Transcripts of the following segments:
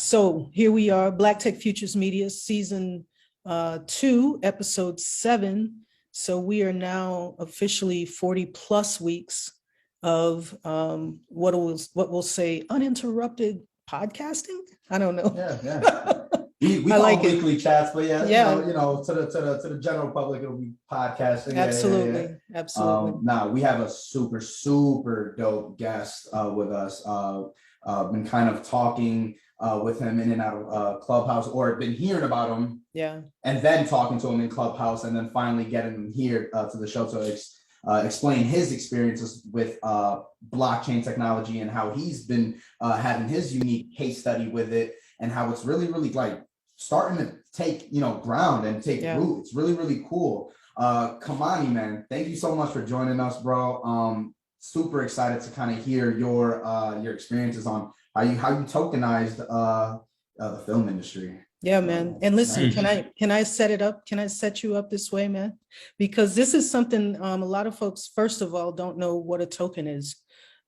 So here we are, Black Tech Futures Media, season 2, episode 7. So we are now officially 40 plus weeks of what we'll say uninterrupted podcasting. I don't know. Yeah. We call like weekly chats, but yeah. To the general public, it'll be podcasting. Absolutely. We have a super dope guest with us. Been kind of talking with him in and out of Clubhouse, or been hearing about him, and then talking to him in Clubhouse, and then finally getting him here to the show to explain his experiences with blockchain technology and how he's been having his unique case study with it, and how it's really like starting to take ground and take root. It's really cool. Kimani, man, thank you so much for joining us, bro. Super excited to kind of hear your experiences on how you tokenized the film industry. Yeah, man. And listen, can I set it up? Can I set you up this way, man? Because this is something a lot of folks, first of all, don't know what a token is.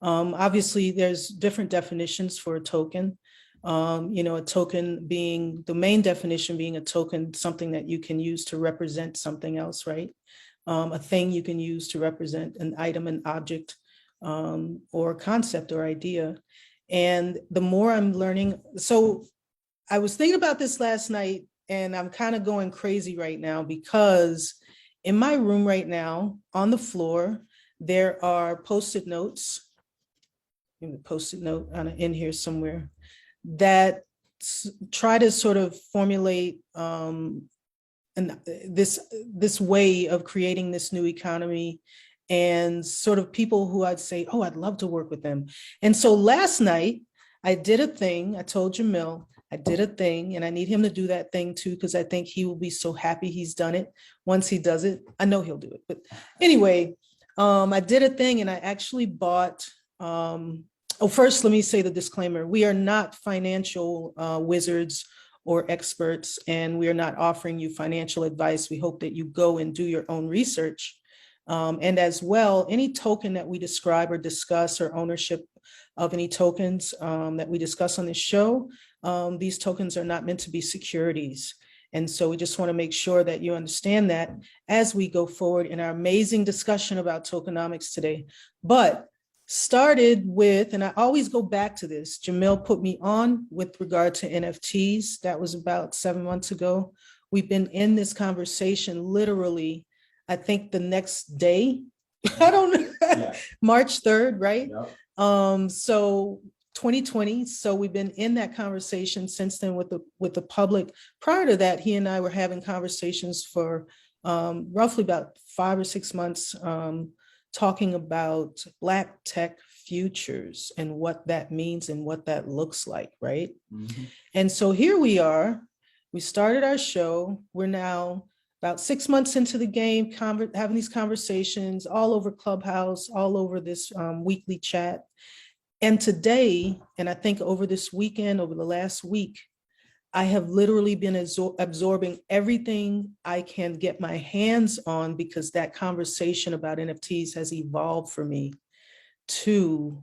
Obviously, there's different definitions for a token. A token being, the main definition being a token, something that you can use to represent something else, right? A thing you can use to represent an item, an object, or concept or idea. And the more I'm learning, so I was thinking about this last night, and I'm kind of going crazy right now because in my room right now, on the floor, there are Post-it notes, Post-it note in here somewhere, that try to sort of formulate this way of creating this new economy, and sort of people who I'd say, oh, I'd love to work with them. And so last night I did a thing. I told Jamil I did a thing, and I need him to do that thing too, because I think he will be so happy he's done it. Once he does it, I know he'll do it. But anyway, I did a thing, and I actually bought, first, let me say the disclaimer. We are not financial wizards or experts, and we are not offering you financial advice. We hope that you go and do your own research. And as well, any token that we describe or discuss, or ownership of any tokens that we discuss on this show, these tokens are not meant to be securities. And so we just want to make sure that you understand that as we go forward in our amazing discussion about tokenomics today. But started with, and I always go back to this, Jamil put me on with regard to NFTs. That was about 7 months ago. We've been in this conversation literally, I think the next day, I don't know, March 3rd, right? Yep. So 2020. So we've been in that conversation since then with the public. Prior to that, he and I were having conversations for roughly about 5 or 6 months, talking about Black tech futures and what that means and what that looks like, right? Mm-hmm. And so here we are. We started our show. We're now about 6 months into the game, having these conversations all over Clubhouse, all over this weekly chat. And today, and I think over this weekend, over the last week, I have literally been absorbing everything I can get my hands on, because that conversation about NFTs has evolved for me to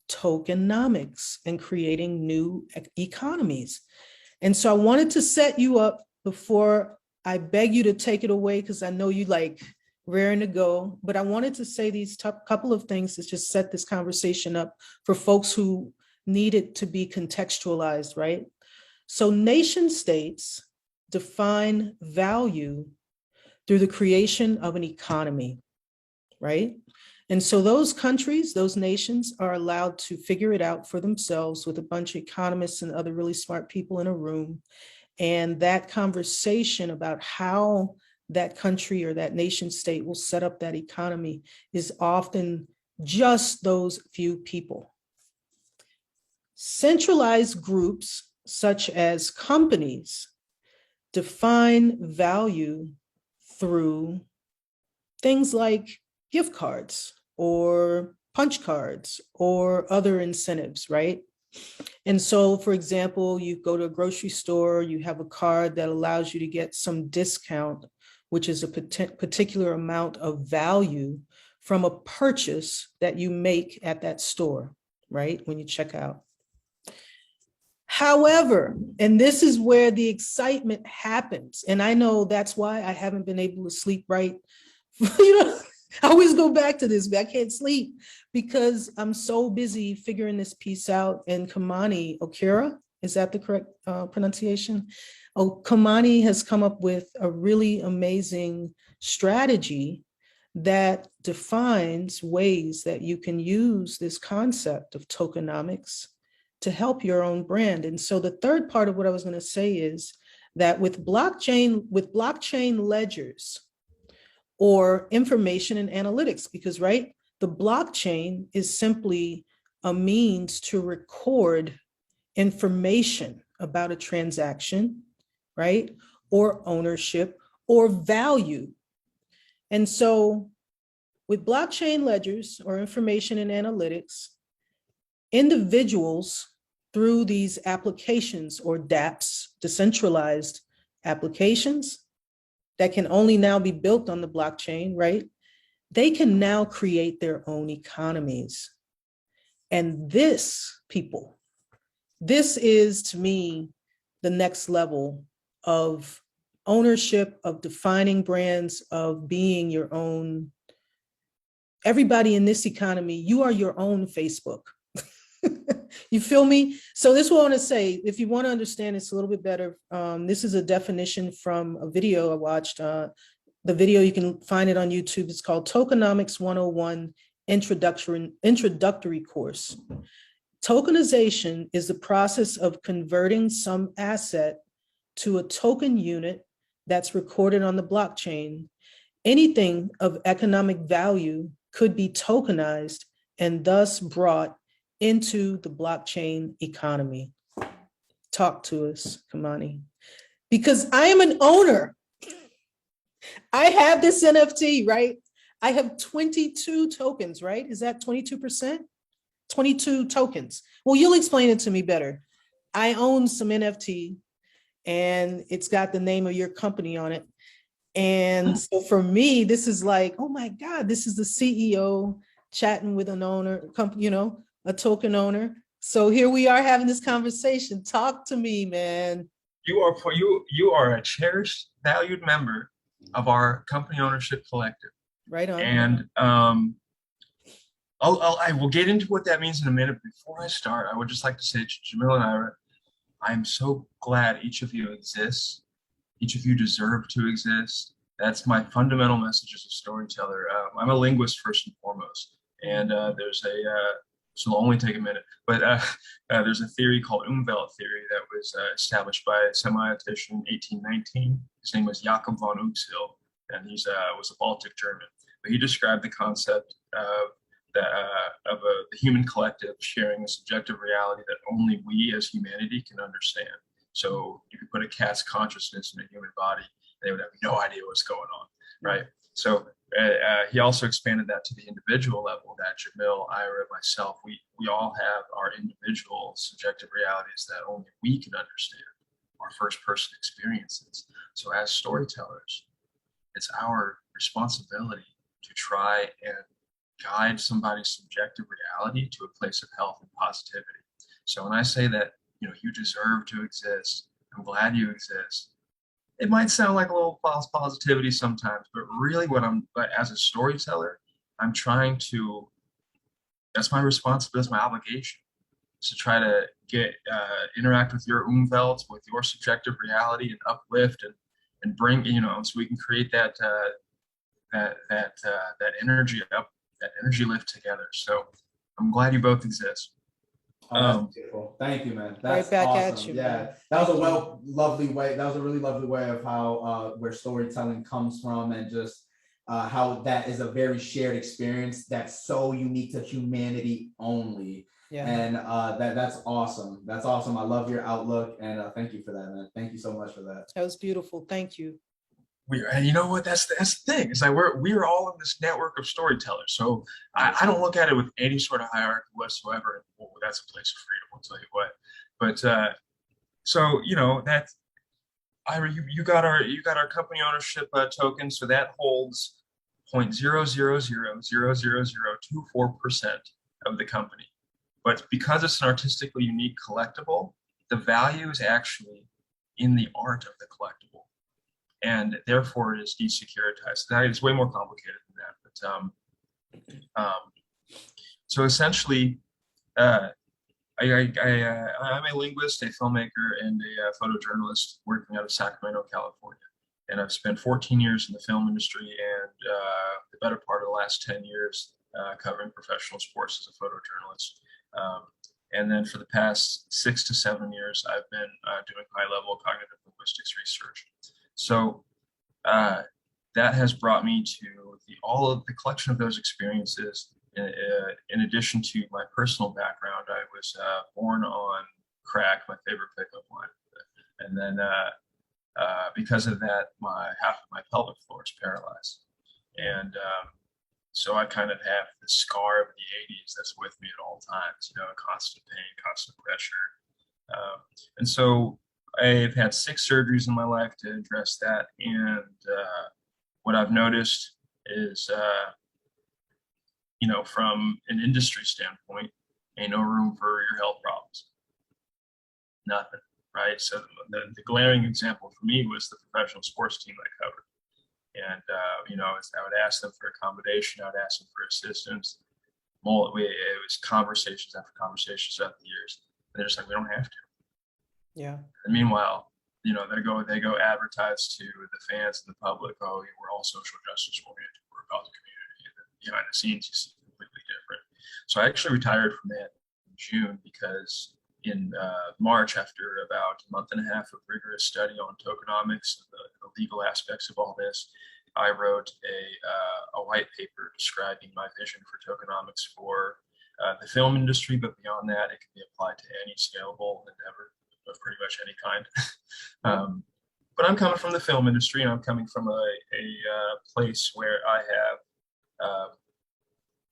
tokenomics and creating new economies. And so I wanted to set you up before I beg you to take it away, because I know you like raring to go, but I wanted to say these couple of things to just set this conversation up for folks who need it to be contextualized, right? So nation states define value through the creation of an economy, right? And so those countries, those nations are allowed to figure it out for themselves with a bunch of economists and other really smart people in a room. And that conversation about how that country or that nation state will set up that economy is often just those few people. Centralized groups, such as companies, define value through things like gift cards or punch cards or other incentives, right? And so, for example, you go to a grocery store, you have a card that allows you to get some discount, which is a particular amount of value from a purchase that you make at that store, right? When you check out. However, and this is where the excitement happens, and I know that's why I haven't been able to sleep right. I always go back to this, but I can't sleep because I'm so busy figuring this piece out. And Kimani, Okearah, is that the correct pronunciation? Oh, Kimani has come up with a really amazing strategy that defines ways that you can use this concept of tokenomics to help your own brand. And so the third part of what I was going to say is that with blockchain ledgers or information and analytics, because right, the blockchain is simply a means to record information about a transaction, right? Or ownership or value. And so with blockchain ledgers or information and analytics, individuals through these applications or dApps, decentralized applications that can only now be built on the blockchain, right? They can now create their own economies. And this, people, this is to me the next level of ownership, of defining brands, of being your own. Everybody in this economy, you are your own Facebook. You feel me? So this is what I want to say. If you want to understand this a little bit better, this is a definition from a video I watched. The video, you can find it on YouTube. It's called Tokenomics 101 Introductory Course. Tokenization is the process of converting some asset to a token unit that's recorded on the blockchain. Anything of economic value could be tokenized and thus brought into the blockchain economy. Talk to us, Kimani. Because I am an owner. I have this NFT, right? I have 22 tokens, right? Is that 22%? 22 tokens. Well, you'll explain it to me better. I own some NFT and it's got the name of your company on it. And so for me, this is like, oh my God, this is the CEO chatting with an owner, a token owner. So here we are having this conversation. Talk to me, man. You are a cherished, valued member of our company ownership collective. Right on. And I will get into what that means in a minute. Before I start, I would just like to say to Jamil and Ira, I'm so glad each of you exists. Each of you deserve to exist. That's my fundamental message as a storyteller. I'm a linguist first and foremost, and so it'll only take a minute, but there's a theory called Umwelt theory that was established by a semiotician in 1819. His name was Jakob von Uexküll, and he was a Baltic German. But he described the concept of the human collective sharing a subjective reality that only we as humanity can understand. So you could put a cat's consciousness in a human body, they would have no idea what's going on, right? So he also expanded that to the individual level, that Jamil, Ira, myself, we all have our individual subjective realities that only we can understand, our first person experiences. So as storytellers, it's our responsibility to try and guide somebody's subjective reality to a place of health and positivity. So when I say that, you deserve to exist, I'm glad you exist, it might sound like a little false positivity sometimes, but really but as a storyteller, I'm trying to, that's my responsibility, that's my obligation, is to try to interact with your Umwelt, with your subjective reality, and uplift and bring, so we can create that energy up, that energy lift together. So I'm glad you both exist. Oh, that's beautiful. Thank you, man. That's right back awesome. at you. Yeah, Man. that was lovely way. That was a really lovely way of how where storytelling comes from, and just how that is a very shared experience that's so unique to humanity only. Yeah. And that's awesome. That's awesome. I love your outlook, and thank you for that, man. Thank you so much for that. That was beautiful. Thank you. And you know what? That's the thing. It's like we're all in this network of storytellers. So I don't look at it with any sort of hierarchy whatsoever. Well, that's a place of freedom, I'll tell you what. But so that's Ira, you got our company ownership token. So that holds 0.0000024% of the company. But because it's an artistically unique collectible, the value is actually in the art of the collectible, and therefore it is desecuritized. That is way more complicated than that. But so essentially, I'm a linguist, a filmmaker, and a photojournalist working out of Sacramento, California. And I've spent 14 years in the film industry and the better part of the last 10 years covering professional sports as a photojournalist. And then for the past 6 to 7 years, I've been doing high-level cognitive linguistics research. So that has brought me to all of the collection of those experiences. In addition to my personal background, I was born on crack, my favorite pickup line. And then because of that, half of my pelvic floor is paralyzed. And so I kind of have the scar of the 80s that's with me at all times, constant pain, constant pressure. And so I've had 6 surgeries in my life to address that. And what I've noticed is, from an industry standpoint, ain't no room for your health problems. Nothing, right? So the glaring example for me was the professional sports team I covered. And, I would ask them for accommodation. I would ask them for assistance. It was conversations after conversations after the years. And they're just like, we don't have to. Yeah. And meanwhile, they go advertise to the fans and the public, oh, we're all social justice oriented. We're about the community. And then behind the scenes, you see completely different. So I actually retired from that in June because in March, after about a month and a half of rigorous study on tokenomics, the legal aspects of all this, I wrote a white paper describing my vision for tokenomics for the film industry, but beyond that, it can be applied to any scalable endeavor of pretty much any kind. But I'm coming from the film industry, and I'm coming from a place where I have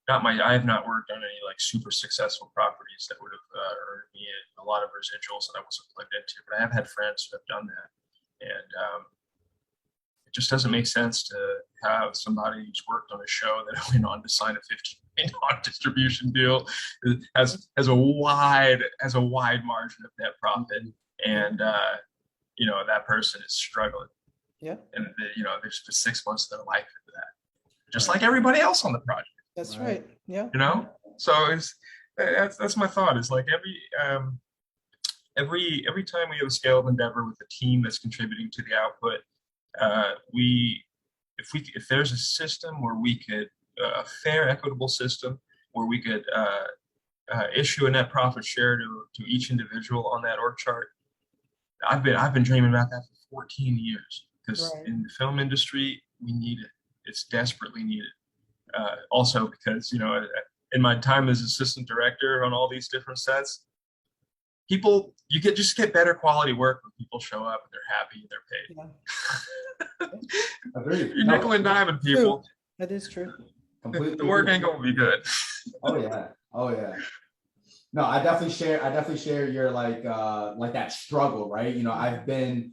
not worked on any like super successful properties that would have earned me a lot of residuals that I wasn't plugged into, but I have had friends who have done that. And it just doesn't make sense to have somebody who's worked on a show that went on to sign a $15 million distribution deal, has a wide margin of net profit, and that person is struggling. Yeah. And there's just 6 months of their life into that, just like everybody else on the project. That's right. Yeah. So that's my thought. Is like every time we have a scaled endeavor with a team that's contributing to the output, if there's a system where we could a fair, equitable system where we could issue a net profit share to each individual on that org chart. I've been dreaming about that for 14 years because in the film industry we need it. It's desperately needed. Also because in my time as assistant director on all these different sets, you just get better quality work when people show up and they're happy and they're paid. Agreed. You're nickel and diming people. True. That is true. Completely. The work ain't gonna be good. Oh yeah. No, I definitely share your like that struggle, right? I've been,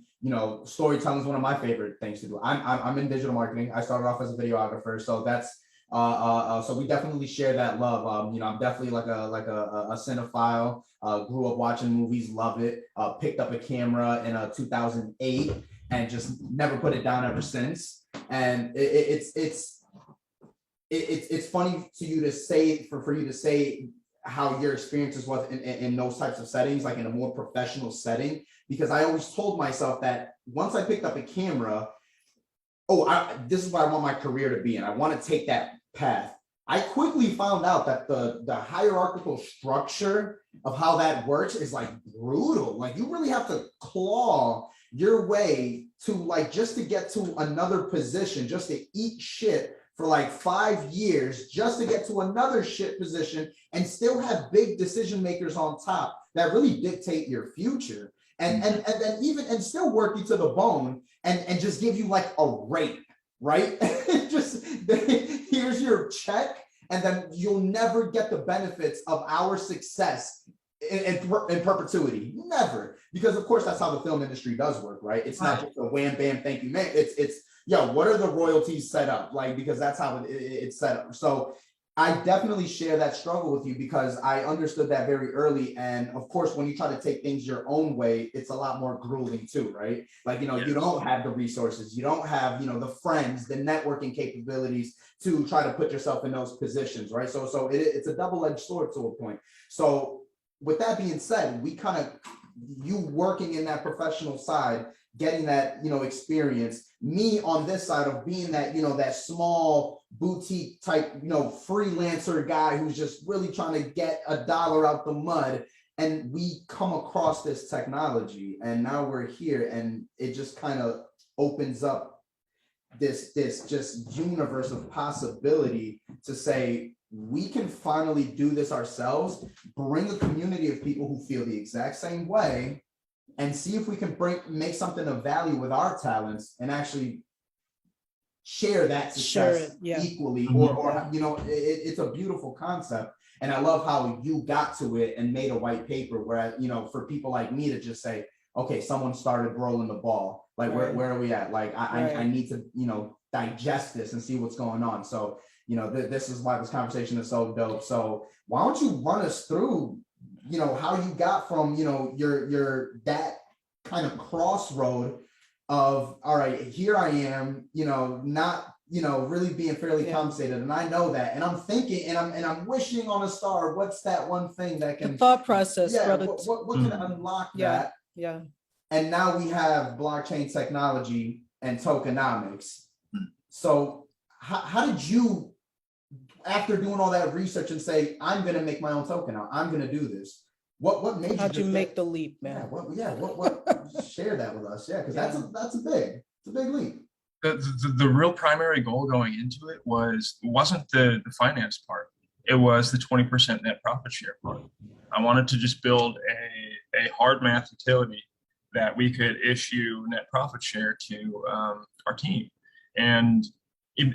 storytelling is one of my favorite things to do. I'm in digital marketing. I started off as a videographer, so that's so we definitely share that love. I'm definitely like a cinephile. Grew up watching movies, love it. Picked up a camera in 2008 and just never put it down ever since. And it's funny to you to say for you to say how your experiences was in those types of settings, like in a more professional setting, because I always told myself that once I picked up a camera, this is what I want my career to be, and I want to take that path. I quickly found out that the hierarchical structure of how that works is like brutal. Like you really have to claw your way to like just to get to another position, just to eat shit for like 5 years, just to get to another shit position and still have big decision makers on top that really dictate your future. And then even and still work you to the bone and just give you like a rate, right? Just here's your check, and then you'll never get the benefits of our success in perpetuity. Never. Because of course that's how the film industry does work, right? It's not just a wham bam thank you man. It's what are the royalties set up? Like, because that's how it's set up. So I definitely share that struggle with you because I understood that very early. And of course, when you try to take things your own way, it's a lot more grueling too, right? Like, you know, Yes. you don't have the resources, you don't have, you know, the friends, the networking capabilities to try to put yourself in those positions, right? So it's a double-edged sword to a point. So with that being said, we kind of, you working in that professional side, getting that, you know, experience, me on this side of being that, you know, that small boutique type, you know, freelancer guy who's just really trying to get a dollar out the mud. And we come across this technology and now we're here, and it just kind of opens up this just universe of possibility to say, we can finally do this ourselves, bring a community of people who feel the exact same way, and see if we can make something of value with our talents and actually share that success equally, or you know, it's a beautiful concept. And I love how you got to it and made a white paper where, you know, for people like me to just say, okay, someone started rolling the ball, like where are we at? Like I need to, you know, digest this and see what's going on. So, you know, this is why this conversation is so dope. So why don't you run us through, you know, how you got from, you know, your that kind of crossroad of, all right, here I am, you know, not, you know, really being fairly compensated, and I know that, and I'm thinking, and I'm wishing on a star, what's that one thing that can, the thought process, brother. What can unlock that? Yeah. And now we have blockchain technology and tokenomics. So how did you, after doing all that research, and say, I'm going to make my own token now, I'm going to do this? What made you? How'd you make the leap, man? What share that with us? Yeah, because that's a big leap. The real primary goal going into it wasn't the finance part. It was the 20% net profit share part. I wanted to just build a hard math utility that we could issue net profit share to our team. And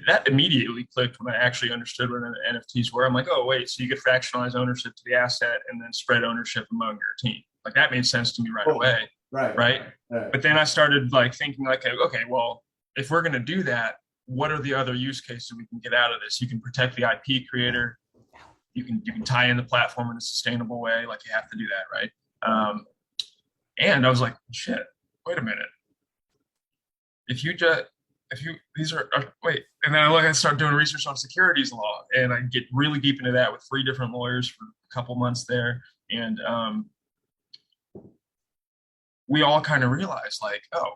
that immediately clicked when I actually understood what NFTs were. I'm like, oh, wait, so you get fractionalized ownership to the asset and then spread ownership among your team. Like, that made sense to me right away. Right. But then I started like thinking like, okay, well, if we're going to do that, what are the other use cases we can get out of this? You can protect the IP creator. You can tie in the platform in a sustainable way. Like, you have to do that, right? And I was like, shit, wait a minute. Wait, and then I start doing research on securities law, and I get really deep into that with 3 different lawyers for a couple months there. And we all kind of realized like, oh,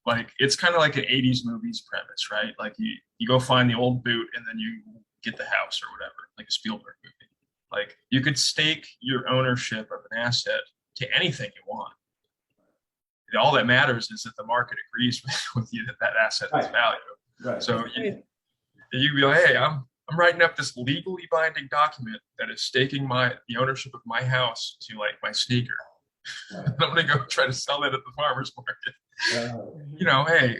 like it's kind of like an 80s movies premise, right? Like you go find the old boot and then you get the house or whatever, like a Spielberg movie. Like, you could stake your ownership of an asset to anything you want. All that matters is that the market agrees with you that asset has value. Right. So you be like, hey, I'm writing up this legally binding document that is staking the ownership of my house to like my sneaker. And I'm gonna go try to sell that at the farmer's market. You know, hey,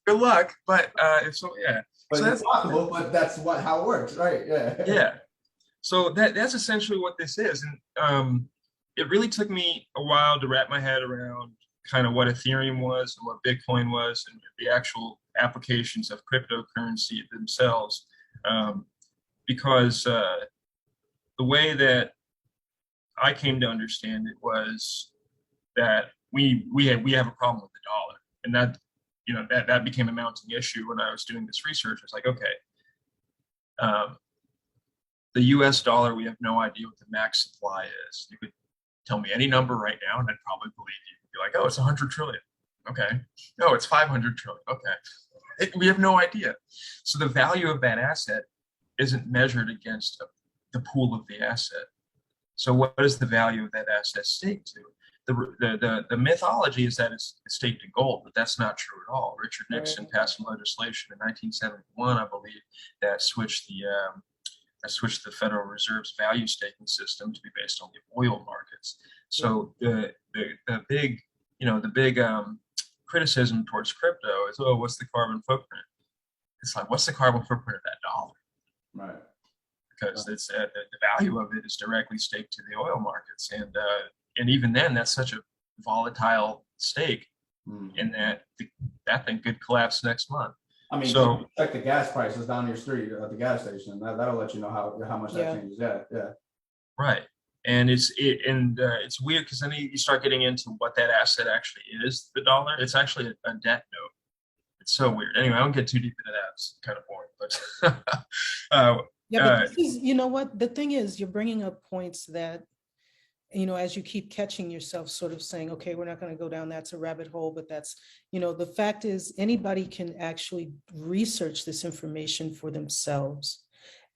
good luck, but if so, yeah. But so it's possible, but that's how it works, right? Yeah. So that's essentially what this is, and it really took me a while to wrap my head around kind of what Ethereum was and what Bitcoin was and the actual applications of cryptocurrency themselves. Because the way that I came to understand it was that we have a problem with the dollar, and that, you know, that became a mounting issue when I was doing this research. I was like, okay, the US dollar, we have no idea what the max supply is. You could tell me any number right now, and I'd probably believe you. You'd be like, oh, it's 100 trillion. Okay. No, it's 500 trillion. Okay. We have no idea. So the value of that asset isn't measured against the pool of the asset. So what is the value of that asset staked to? The mythology is that it's staked to gold, but that's not true at all. Richard Nixon passed some legislation in 1971, I believe, that switched the Federal Reserve's value staking system to be based on the oil markets. So the big criticism towards crypto is, oh, what's the carbon footprint? It's like, what's the carbon footprint of that dollar? Right. Because it's the value of it is directly staked to the oil markets, and even then, that's such a volatile stake, in that thing could collapse next month. I mean, So check the gas prices down your street at the gas station. That'll let you know how much that changes. Yeah, yeah. right. And it's weird because then you start getting into what that asset actually is, the dollar. It's actually a debt note. It's so weird. Anyway, I don't get too deep into that. It's kind of boring, but Yeah, but this is, you know what, the thing is, you're bringing up points that, you know, as you keep catching yourself sort of saying, okay, we're not going to go down, that's a rabbit hole, but that's, you know, the fact is anybody can actually research this information for themselves.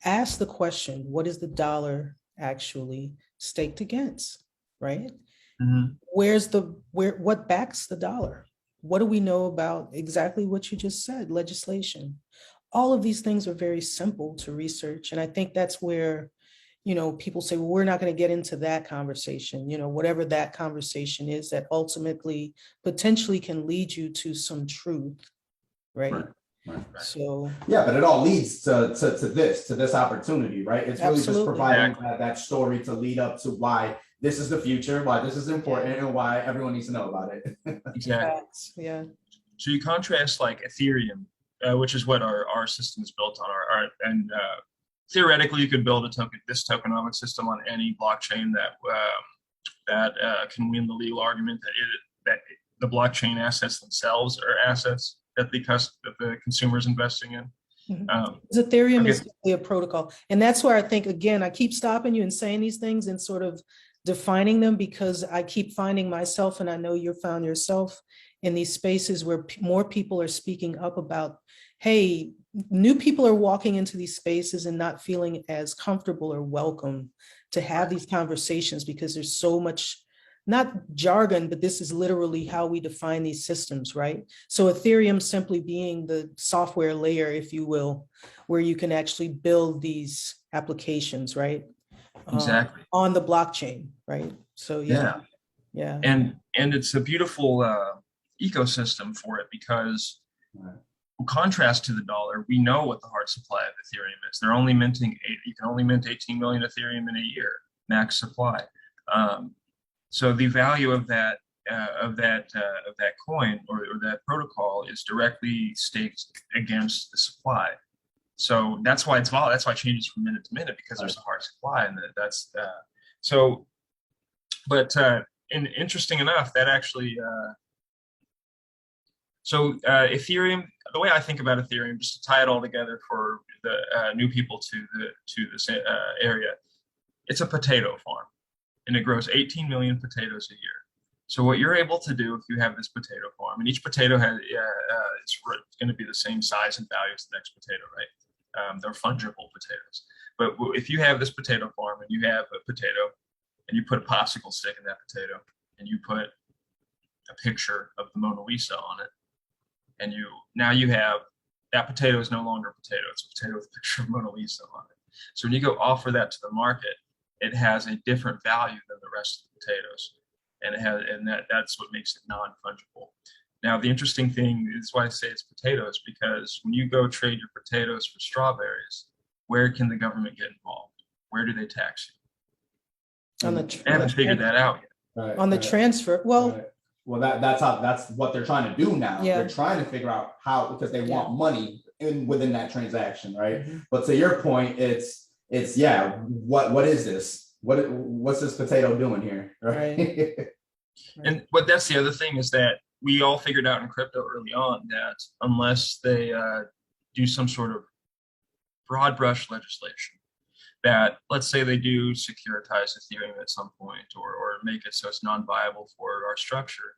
Ask the question, what is the dollar actually staked against, right? Mhm. What backs the dollar? What do we know about exactly what you just said, legislation? All of these things are very simple to research. And I think that's where, you know, people say, well, we're not going to get into that conversation, you know, whatever that conversation is that ultimately potentially can lead you to some truth, right? Right. So yeah, but it all leads to this opportunity, right? It's really just absolutely. providing that story to lead up to why this is the future, why this is important, and why everyone needs to know about it. Exactly. Facts, yeah. So you contrast like Ethereum, which is what our system is built on, and theoretically you could build this tokenomic system on any blockchain that can win the legal argument that the blockchain assets themselves are assets that the consumer is investing in. Because Ethereum is simply a protocol. And that's where I think, again, I keep stopping you and saying these things and sort of defining them because I keep finding myself, and I know you've found yourself in these spaces where more people are speaking up about, hey, new people are walking into these spaces and not feeling as comfortable or welcome to have these conversations because there's so much, not jargon, but this is literally how we define these systems, right? So Ethereum simply being the software layer, if you will, where you can actually build these applications, right? Exactly. On the blockchain, right? So yeah. And it's a beautiful ecosystem for it because in contrast to the dollar, we know what the hard supply of Ethereum is. They're only minting you can only mint 18 million Ethereum in a year, max supply. So the value of that coin or that protocol is directly staked against the supply. So that's why it's volatile. That's why it changes from minute to minute because there's a hard supply, and that's so. But and interesting enough, that actually. Ethereum, the way I think about Ethereum, just to tie it all together for the new people to this area, it's a potato farm, and it grows 18 million potatoes a year. So what you're able to do if you have this potato farm, and each potato has it's going to be the same size and value as the next potato, right? They're fungible potatoes. But if you have this potato farm and you have a potato, and you put a popsicle stick in that potato, and you put a picture of the Mona Lisa on it, and now you have that potato is no longer a potato. It's a potato with a picture of Mona Lisa on it. So when you go offer that to the market, it has a different value than the rest of the potatoes, and that's what makes it non-fungible. Now the interesting thing is why I say it's potatoes, because when you go trade your potatoes for strawberries, where can the government get involved? Where do they tax you? I haven't figured that out yet. On the transfer, well. Well, that's what they're trying to do now. Yeah. They're trying to figure out how, because they want money within that transaction, right? Mm-hmm. But to your point, it's what is this? What's this potato doing here, right? And but that's the other thing is that we all figured out in crypto early on that unless they do some sort of broad brush legislation, that let's say they do securitize Ethereum at some point or make it so it's non-viable for our structure,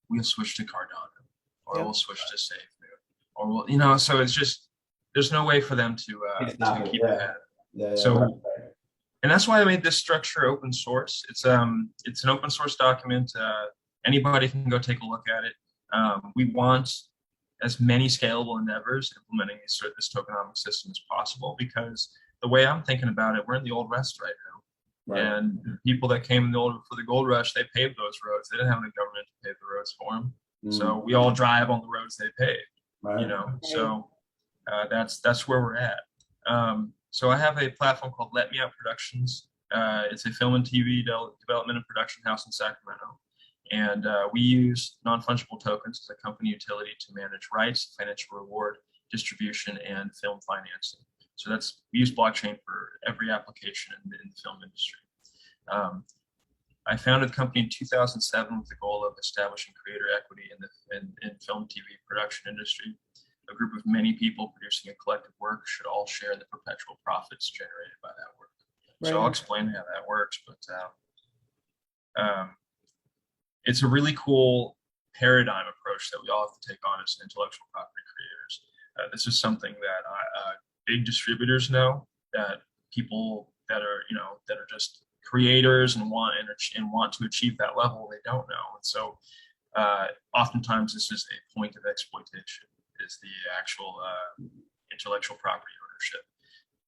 we'll switch to Cardano or we'll switch to SafeMoon or we'll, so it's just, there's no way for them to keep ahead. And that's why I made this structure open source. It's an open source document. Anybody can go take a look at it. We want as many scalable endeavors implementing this tokenomic system as possible, because the way I'm thinking about it, we're in the old west right now. Right. And the people that came for the gold rush, they paved those roads. They didn't have the government to pave the roads for them. So we all drive on the roads they paved, So that's where we're at. So I have a platform called Let Me Out Productions. It's a film and TV development and production house in Sacramento. And we use non-fungible tokens as a company utility to manage rights, financial reward, distribution, and film financing. So we use blockchain for every application in the film industry. I founded the company in 2007 with the goal of establishing creator equity in film TV production industry. A group of many people producing a collective work should all share in the perpetual profits generated by that work. Right. So I'll explain how that works, but it's a really cool paradigm approach that we all have to take on as intellectual property creators. This is something that big distributors know, that people that are just creators and want to achieve that level, they don't know. And so oftentimes this is a point of exploitation, is the actual intellectual property ownership.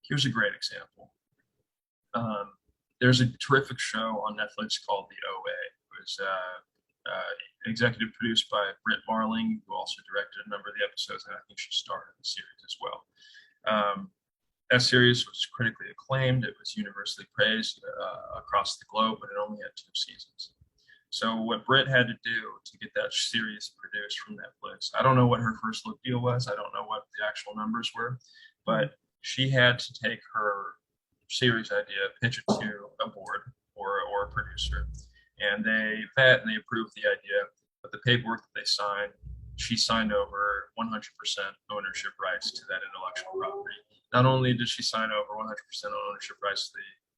Here's a great example. There's a terrific show on Netflix called The OA. It was executive produced by Britt Marling, who also directed a number of the episodes, and I think she starred in the series as well. That series was critically acclaimed. It was universally praised across the globe, but it only had 2 seasons. So what Britt had to do to get that series produced from Netflix, I don't know what her first look deal was. I don't know what the actual numbers were, but she had to take her series idea, pitch it to a board or a producer, and they vet and they approved the idea. But the paperwork that they signed, she signed over 100% ownership rights to that intellectual property. Not only did she sign over 100% ownership rights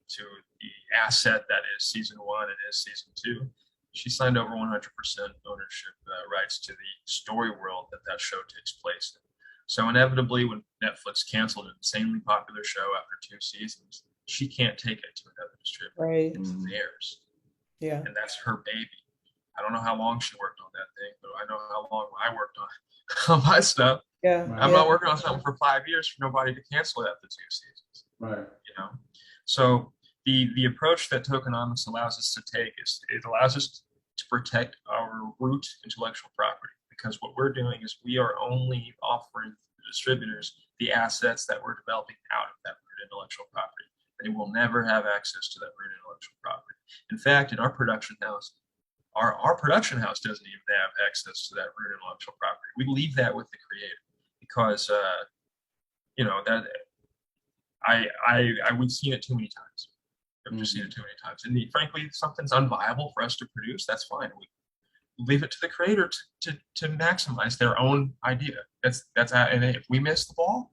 to the asset that is season 1 and is season 2, she signed over 100% ownership rights to the story world that show takes place in. So inevitably, when Netflix canceled an insanely popular show after 2 seasons, she can't take it to another distributor. Right. It's theirs. Yeah. And that's her baby. I don't know how long she worked on that thing, but I know how long I worked on my stuff. Yeah. Right. I'm not working on something for 5 years for nobody to cancel it after 2 seasons. Right. So the approach that tokenomics allows us to take is it allows us to protect our root intellectual property, because what we're doing is we are only offering the distributors the assets that we're developing out of that root intellectual property. They will never have access to that root intellectual property. In fact, in our production house, our production house doesn't even have access to that root intellectual property. We leave that with the creator, because we've seen it too many times. I've just seen it too many times. And frankly, if something's unviable for us to produce, that's fine. We leave it to the creator to maximize their own idea. And if we miss the ball,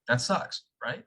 that sucks, right?